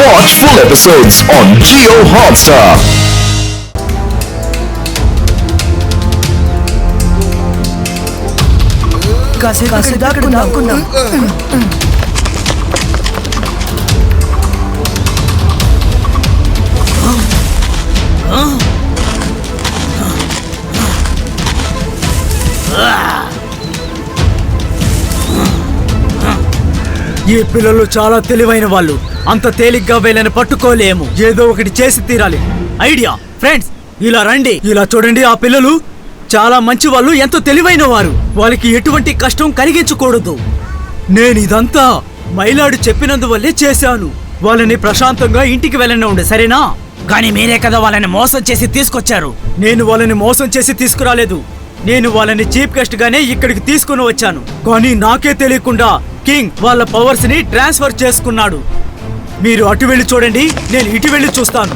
Watch full episodes on Jio Hotstar. కాసేపు దాక్కుందాం. ఈ పిల్లలు చాలా తెలివైన వాళ్ళు. అంత తేలిగ్గా వీళ్ళని పట్టుకోలేము. ఏదో ఒకటి చేసి తీరాలి. ఐడియా ఫ్రెండ్స్, ఇలా రండి. ఇలా చూడండి, ఆ పిల్లలు చాలా మంచి వాళ్ళు, ఎంతో తెలివైన వారు. వాళ్ళకి ఎటువంటి కష్టం కలిగించకూడదు. నేను ఇదంతా మైలాడు చెప్పినందువల్లే చేశాను. వాళ్ళని ప్రశాంతంగా ఇంటికి వెళ్ళనే ఉండే, సరేనా? కానీ మీరే కదా వాళ్ళని మోసం చేసి తీసుకొచ్చారు. నేను వాళ్ళని మోసం చేసి తీసుకురాలేదు. నేను వాళ్ళని చీఫ్ గెస్ట్ గానే ఇక్కడికి తీసుకుని వచ్చాను. కానీ నాకే తెలియకుండా కింగ్ వాళ్ళ పవర్స్ ని ట్రాన్స్ఫర్ చేసుకున్నాడు. మీరు అటు వెళ్ళి చూడండి, నేను ఇటు వెళ్ళి చూస్తాను.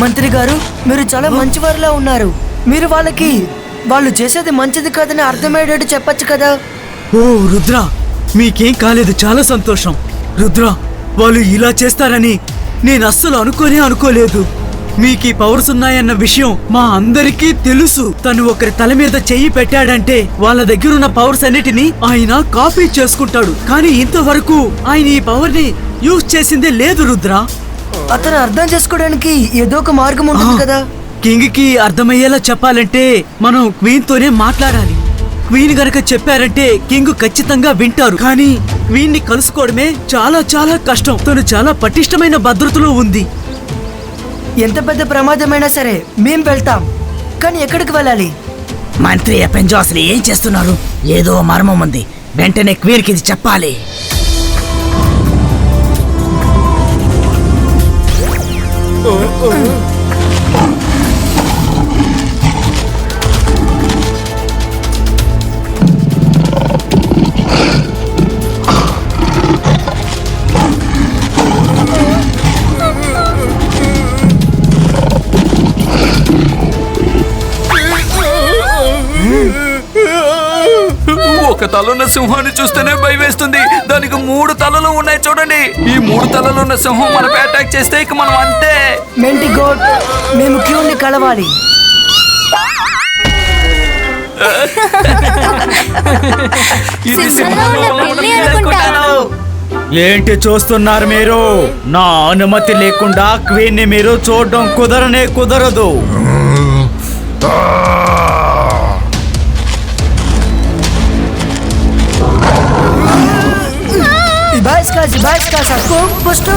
మంత్రి గారు, మీరు చాలా మంచివారిలా ఉన్నారు. మీరు వాళ్ళకి వాళ్ళు చేసేది మంచిది కాదని అర్థమయ్యేటట్టు చెప్పచ్చు కదా. ఓ రుద్ర, మీకేం కాలేదు, చాలా సంతోషం. రుద్ర, వాళ్ళు ఇలా చేస్తారని నేను అస్సలు అనుకోలేదు. మీకు ఈ పవర్స్ ఉన్నాయన్న విషయం మా అందరికీ తెలుసు. తను ఒకరి తల మీద చెయ్యి పెట్టాడంటే వాళ్ళ దగ్గర ఉన్న పవర్స్ అన్నిటినీ ఆయన కాపీ చేసుకుంటాడు. కానీ ఇంతవరకు ఆయన ఈ పవర్ ని యూజ్ చేసిందే లేదు రుద్ర. అతను అర్థం చేసుకోవడానికి ఏదో ఒక మార్గం ఉంటుంది కదా. కింగ్ కి అర్థమయ్యేలా చెప్పాలంటే మనం క్వీన్ తోనే మాట్లాడాలి. క్వీన్ గనక చెప్పారంటే కింగ్ ఖచ్చితంగా వింటారు. కానీ క్వీన్ ని కలుసుకోవడమే చాలా చాలా కష్టం. తను చాలా పటిష్టమైన భద్రతలో ఉంది. ఎంత పెద్ద ప్రమాదమైనా సరే మేం వెళ్తాం. కానీ ఎక్కడికి వెళ్ళాలి? మంత్రి ఎపెంజో అసలు ఏం చేస్తున్నారు? ఏదో మర్మం ఉంది. వెంటనే క్వీన్ కి ఇది చెప్పాలి. ఒక తలున్న సింహాన్ని చూస్తేనే భయం వేస్తుంది. దానికి 3 తలలు ఉన్నాయి చూడండి. ఈ 3 తలలు ఉన్న సింహం మనపై అటాక్ చేస్తే ఇక మనం అంతే. మెంటి గోడ్, మేము క్యూని కలవాలి. ఇది సింహంలో ఉన్న పిల్లి అనుకుంటాను. ఏంటి చూస్తున్నారు మీరు? నా అనుమతి లేకుండా క్వీన్ ని మీరు చూడడం కుదరదు. Ibaiska, posto.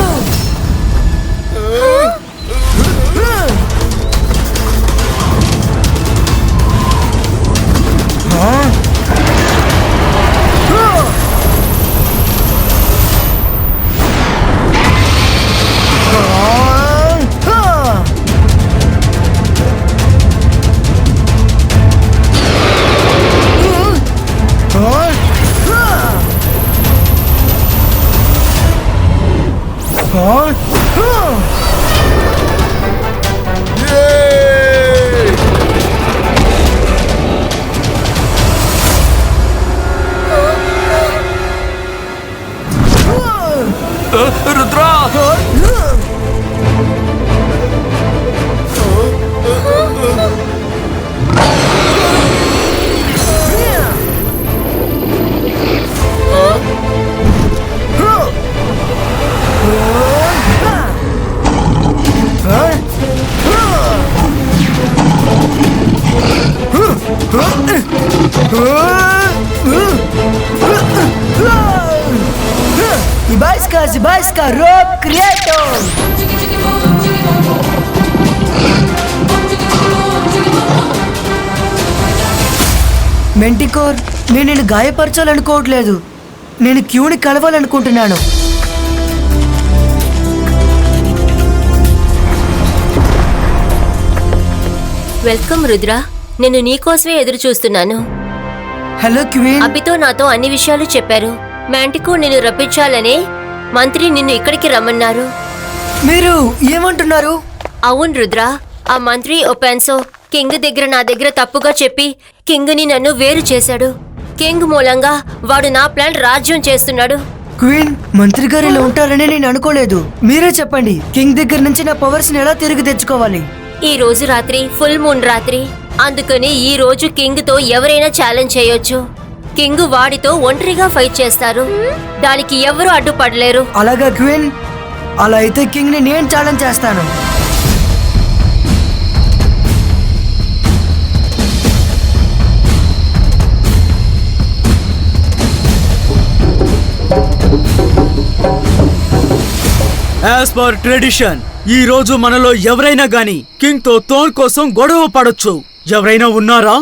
Rudra, Ibaiska, Rob Creator. మెంటికోర్, నేను నిన్ను గాయపరచాలనుకోవట్లేదు. నేను క్యూని కలవాలనుకుంటున్నాను. వెల్కమ్ రుద్ర, నేను నీకోసమే ఎదురు చూస్తున్నాను. Hello queen. అభితో నాతో అన్ని విషయాలు చెప్పారు. మ్యాంటికో నిన్ను రప్పించాలనే మంత్రి నిన్ను ఇక్కడికి రమ్మన్నారు. మీరు ఏమంటున్నారు? అవును రుద్ర, ఆ మంత్రి ఒపెన్సో కింగ్ దగ్గర నా దగ్గర తప్పుగా చెప్పి కింగ్ని నన్ను వేరు చేశాడు. కింగ్ మూలంగా వాడు నా ప్లాన్ రాజ్యం చేస్తున్నాడు. క్వీన్, మంత్రి గారు ఇలా ఉంటారని నేను అనుకోలేదు. మీరే చెప్పండి, కింగ్ దగ్గర నుంచి నా పవర్స్ ని ఎలా తిరిగి తెచ్చుకోవాలి? ఈ రోజు రాత్రి ఫుల్ మూన్ రాత్రి, అందుకని ఈ రోజు కింగ్ తో ఎవరైనా ఛాలెంజ్ చేయొచ్చు. కింగ్ వాడితో ఒంటరిగా ఫైట్ చేస్తారు. దానికి ఎవరు అడ్డుపడలేరు. అలాగా క్వీన్, అలా అయితే కింగ్ ని నేను ఛాలెంజ్ చేస్తాను. యాజ్ పర్ ట్రెడిషన్, ఈ రోజు మనలో ఎవరైనా గాని కింగ్ తో థ్రోన్ కోసం గొడవ పడొచ్చు. ఎవరైనా ఉన్నారా?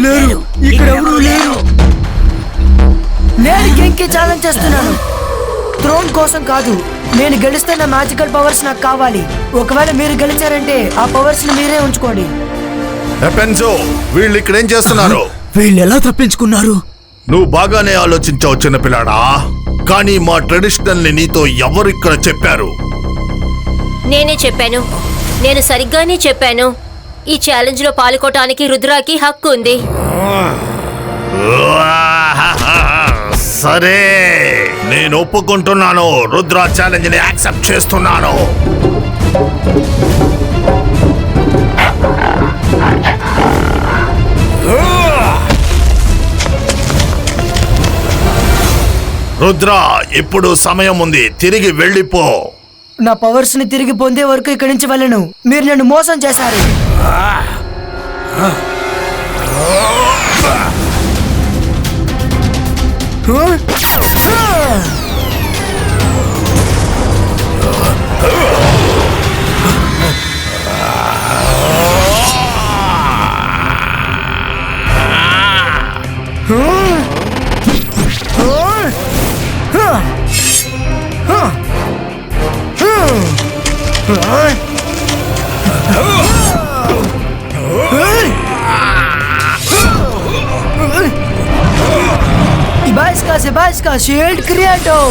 లేరు, ఇక్కడ ఎవరు లేరు. నేను కింగ్ కి ఛాలెంజ్ చేస్తున్నాను. థ్రోన్ కోసం కాదు, నేను గెలిస్తే నా మ్యాజికల్ పవర్స్ నాకు కావాలి. ఒకవేళ మీరు గెలిచారంటే ఆ పవర్స్ ని మీరే ఉంచుకోండి. పెన్జో, వీళ్ళు ఇక్కడ ఏం చేస్తున్నారు? వీళ్ళు ఎలా తప్పించుకున్నారు? నువ్వు బాగానే ఆలోచించావు చిన్నపిల్లాడా, కానీ మా ట్రెడిషనల్ ని నీతో ఎవరు ఇక్కడ చెప్పారు? నేనే చెప్పాను. నేను సరిగ్గానే చెప్పాను. ఈ ఛాలెంజ్ లో పాల్గొనడానికి రుద్రాకి హక్కు ఉంది. సరే, నేను ఒప్పుకుంటున్నాను. రుద్ర ఛాలెంజ్ ని యాక్సెప్ట్ చేస్తున్నాను. రుద్ర, ఇప్పుడు సమయం ఉంది, తిరిగి వెళ్ళిపో. నా పవర్స్ ని తిరిగి పొందే వరకు ఇక్కడి నుంచి వెళ్ళను. మీరు నన్ను మోసం చేశారు. Ibaiska, shield creator.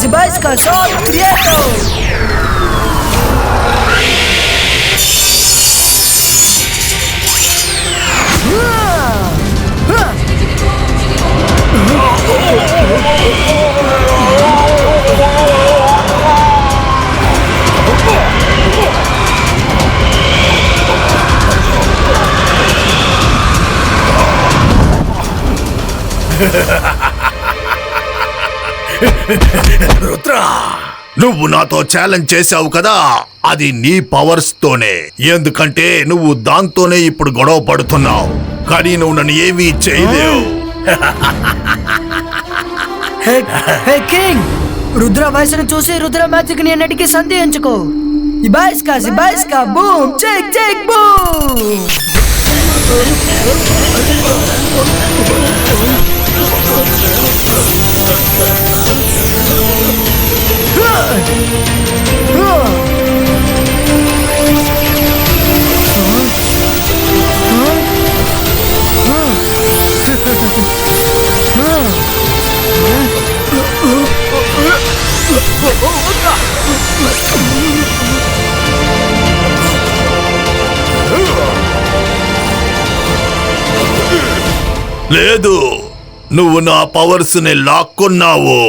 Ibaiska, sword creator. Rudra, నువ్వు నాతో ఛాలెంజ్ చేసావు కదా, అది నీ పవర్స్ తోనే. ఎందుకంటే నువ్వు దాంతోనే ఇప్పుడు గొడవ పడుతున్నావు, కానీ నువ్వు నన్ను ఏమీ చేయలేవు. హే కింగ్, రుద్ర వయసును చూసి రుద్ర మ్యాజిక్ ని అన్నిటికీ సందేహించుకో. Ibaiska, boom, take, boom. లేదు, నువ్వు నా పవర్స్ ని లాక్కున్నావు.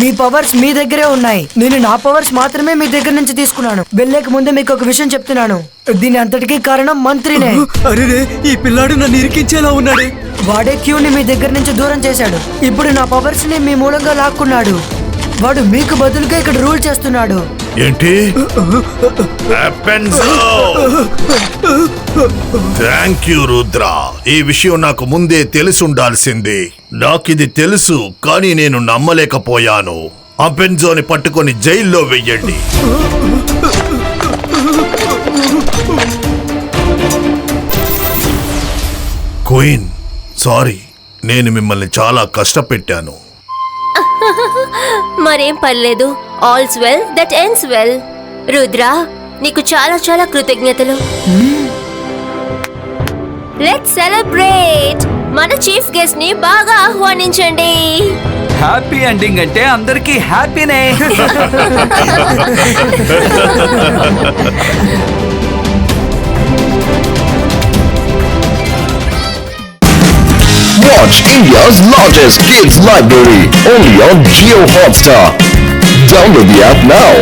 మీ పవర్స్ మీ దగ్గరే ఉన్నాయి. నేను నా పవర్స్ మాత్రమే మీ దగ్గర నుంచి తీసుకున్నాను. వెళ్ళేక ముందే మీకు ఒక విషయం చెప్తున్నాను. దీని అంతటికీ కారణం మంత్రినే. అరే ఈ పిల్లాడు నన్ను ఇరికించేలా ఉన్నాడే. వాడే క్యూని మీ దగ్గర నుంచి దూరం చేశాడు. ఇప్పుడు నా పవర్స్ ని మీ మూలంగా లాక్కున్నాడు. వాడు మీకు బదులుగా ఇక్కడ రూల్ చేస్తున్నాడు. ఏంటి? Thank you Rudra. ఈ విషయం నాకు ముందే తెలిసి ఉండాల్సింది. నాకిది తెలుసు, కానీ నేను నమ్మలేకపోయాను. అపెన్జోని పట్టుకొని జైల్లో వెయ్యండి. క్వీన్, సారీ, నేను మిమ్మల్ని చాలా కష్టపెట్టాను. మరేం పర్లేదు. All's well that ends well. Rudra, నీకు చాలా చాలా కృతజ్ఞతలు. Let's celebrate. మన చీఫ్ గెస్ట్ ని బాగా ఆహ్వానించండి. హ్యాపీ ఎండింగ్ అంటే అందరికీ హ్యాపీనే. Watch India's largest kids library only on Jio Hotstar. Download the app now.